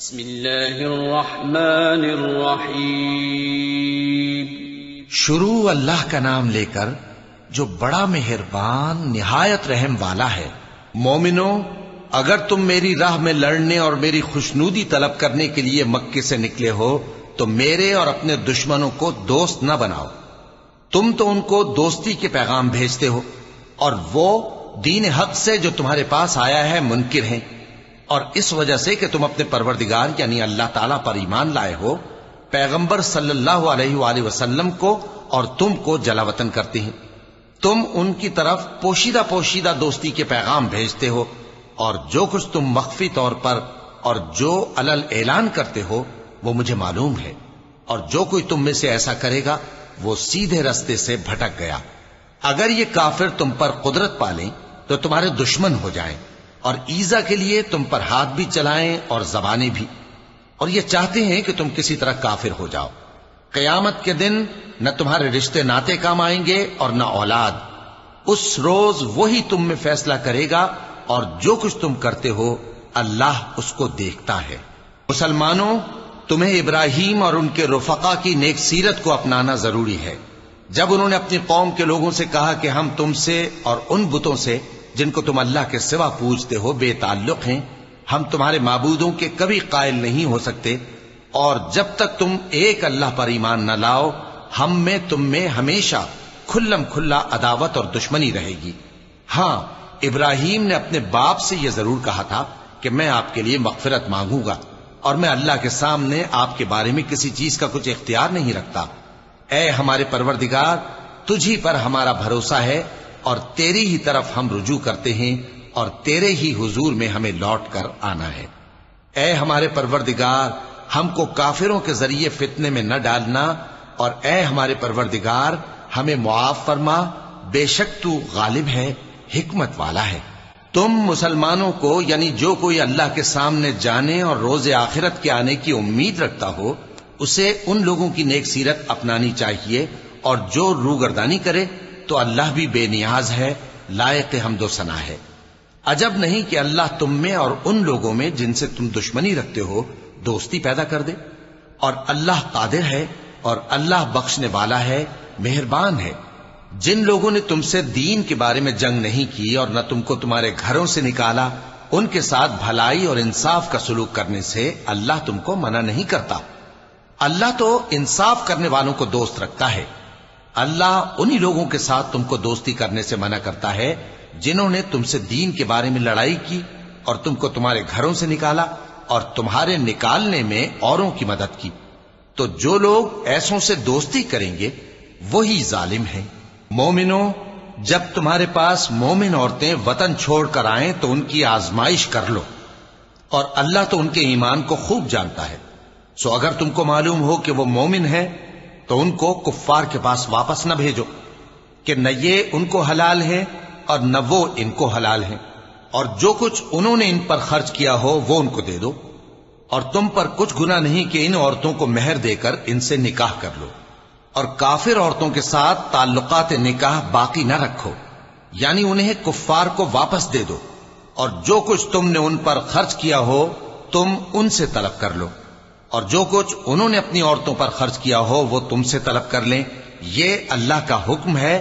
بسم اللہ الرحمن الرحیم۔ شروع اللہ کا نام لے کر جو بڑا مہربان نہایت رحم والا ہے۔ مومنو، اگر تم میری راہ میں لڑنے اور میری خوشنودی طلب کرنے کے لیے مکے سے نکلے ہو تو میرے اور اپنے دشمنوں کو دوست نہ بناؤ۔ تم تو ان کو دوستی کے پیغام بھیجتے ہو اور وہ دین حق سے جو تمہارے پاس آیا ہے منکر ہیں، اور اس وجہ سے کہ تم اپنے پروردگار یعنی اللہ تعالیٰ پر ایمان لائے ہو، پیغمبر صلی اللہ علیہ وآلہ وسلم کو اور تم کو جلا وطن کرتے ہیں۔ تم ان کی طرف پوشیدہ پوشیدہ دوستی کے پیغام بھیجتے ہو، اور جو کچھ تم مخفی طور پر اور جو علل اعلان کرتے ہو وہ مجھے معلوم ہے، اور جو کوئی تم میں سے ایسا کرے گا وہ سیدھے رستے سے بھٹک گیا۔ اگر یہ کافر تم پر قدرت پالیں تو تمہارے دشمن ہو جائیں، اور ایذا کے لیے تم پر ہاتھ بھی چلائیں اور زبانیں بھی، اور یہ چاہتے ہیں کہ تم کسی طرح کافر ہو جاؤ۔ قیامت کے دن نہ تمہارے رشتے ناتے کام آئیں گے اور نہ اولاد۔ اس روز وہی تم میں فیصلہ کرے گا، اور جو کچھ تم کرتے ہو اللہ اس کو دیکھتا ہے۔ مسلمانوں، تمہیں ابراہیم اور ان کے رفقا کی نیک سیرت کو اپنانا ضروری ہے۔ جب انہوں نے اپنی قوم کے لوگوں سے کہا کہ ہم تم سے اور ان بتوں سے جن کو تم اللہ کے سوا پوجتے ہو بے تعلق ہیں، ہم تمہارے معبودوں کے کبھی قائل نہیں ہو سکتے، اور جب تک تم ایک اللہ پر ایمان نہ لاؤ ہم میں تم میں ہمیشہ کھلم کھلا عداوت اور دشمنی رہے گی۔ ہاں، ابراہیم نے اپنے باپ سے یہ ضرور کہا تھا کہ میں آپ کے لیے مغفرت مانگوں گا، اور میں اللہ کے سامنے آپ کے بارے میں کسی چیز کا کچھ اختیار نہیں رکھتا۔ اے ہمارے پروردگار، تجھی پر ہمارا بھروسہ ہے اور تیری ہی طرف ہم رجوع کرتے ہیں، اور تیرے ہی حضور میں ہمیں لوٹ کر آنا ہے۔ اے ہمارے پروردگار، ہم کو کافروں کے ذریعے فتنے میں نہ ڈالنا، اور اے ہمارے پروردگار ہمیں معاف فرما، بے شک تو غالب ہے، حکمت والا ہے۔ تم مسلمانوں کو یعنی جو کوئی اللہ کے سامنے جانے اور روز آخرت کے آنے کی امید رکھتا ہو اسے ان لوگوں کی نیک سیرت اپنانی چاہیے، اور جو روگردانی کرے تو اللہ بھی بے نیاز ہے، لائق حمد و ثنا ہے۔ عجب نہیں کہ اللہ تم میں اور ان لوگوں میں جن سے تم دشمنی رکھتے ہو دوستی پیدا کر دے، اور اللہ قادر ہے اور اللہ بخشنے والا ہے، مہربان ہے۔ جن لوگوں نے تم سے دین کے بارے میں جنگ نہیں کی اور نہ تم کو تمہارے گھروں سے نکالا، ان کے ساتھ بھلائی اور انصاف کا سلوک کرنے سے اللہ تم کو منع نہیں کرتا۔ اللہ تو انصاف کرنے والوں کو دوست رکھتا ہے۔ اللہ انہی لوگوں کے ساتھ تم کو دوستی کرنے سے منع کرتا ہے جنہوں نے تم سے دین کے بارے میں لڑائی کی اور تم کو تمہارے گھروں سے نکالا اور تمہارے نکالنے میں اوروں کی مدد کی۔ تو جو لوگ ایسوں سے دوستی کریں گے وہی ظالم ہیں۔ مومنوں، جب تمہارے پاس مومن عورتیں وطن چھوڑ کر آئیں تو ان کی آزمائش کر لو، اور اللہ تو ان کے ایمان کو خوب جانتا ہے۔ سو اگر تم کو معلوم ہو کہ وہ مومن ہے تو ان کو کفار کے پاس واپس نہ بھیجو کہ نہ یہ ان کو حلال ہے اور نہ وہ ان کو حلال ہیں، اور جو کچھ انہوں نے ان پر خرچ کیا ہو وہ ان کو دے دو، اور تم پر کچھ گناہ نہیں کہ ان عورتوں کو مہر دے کر ان سے نکاح کر لو، اور کافر عورتوں کے ساتھ تعلقات نکاح باقی نہ رکھو، یعنی انہیں کفار کو واپس دے دو، اور جو کچھ تم نے ان پر خرچ کیا ہو تم ان سے طلب کر لو، اور جو کچھ انہوں نے اپنی عورتوں پر خرچ کیا ہو وہ تم سے طلب کر لیں۔ یہ اللہ کا حکم ہے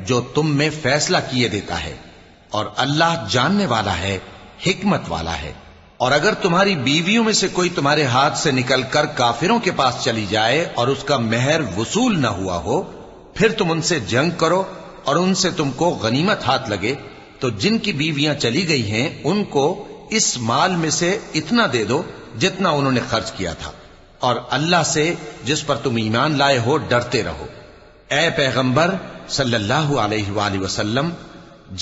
جو تم میں فیصلہ کیے دیتا ہے، اور اللہ جاننے والا ہے، حکمت والا ہے۔ اور اگر تمہاری بیویوں میں سے کوئی تمہارے ہاتھ سے نکل کر کافروں کے پاس چلی جائے اور اس کا مہر وصول نہ ہوا ہو، پھر تم ان سے جنگ کرو اور ان سے تم کو غنیمت ہاتھ لگے تو جن کی بیویاں چلی گئی ہیں ان کو اس مال میں سے اتنا دے دو جتنا انہوں نے خرچ کیا تھا، اور اللہ سے جس پر تم ایمان لائے ہو ڈرتے رہو۔ اے پیغمبر صلی اللہ علیہ وآلہ وسلم،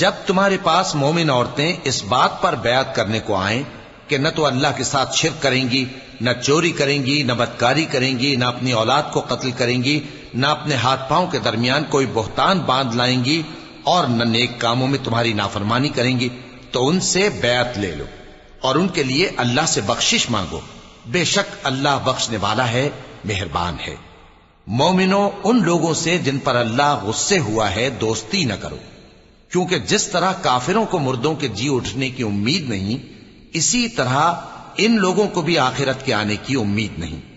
جب تمہارے پاس مومن عورتیں اس بات پر بیعت کرنے کو آئیں کہ نہ تو اللہ کے ساتھ شرک کریں گی، نہ چوری کریں گی، نہ بدکاری کریں گی، نہ اپنی اولاد کو قتل کریں گی، نہ اپنے ہاتھ پاؤں کے درمیان کوئی بہتان باندھ لائیں گی، اور نہ نیک کاموں میں تمہاری نافرمانی کریں گی، تو ان سے بیعت لے لو اور ان کے لیے اللہ سے بخشش مانگو، بے شک اللہ بخشنے والا ہے، مہربان ہے۔ مومنوں، ان لوگوں سے جن پر اللہ غصے ہوا ہے دوستی نہ کرو، کیونکہ جس طرح کافروں کو مردوں کے جی اٹھنے کی امید نہیں، اسی طرح ان لوگوں کو بھی آخرت کے آنے کی امید نہیں۔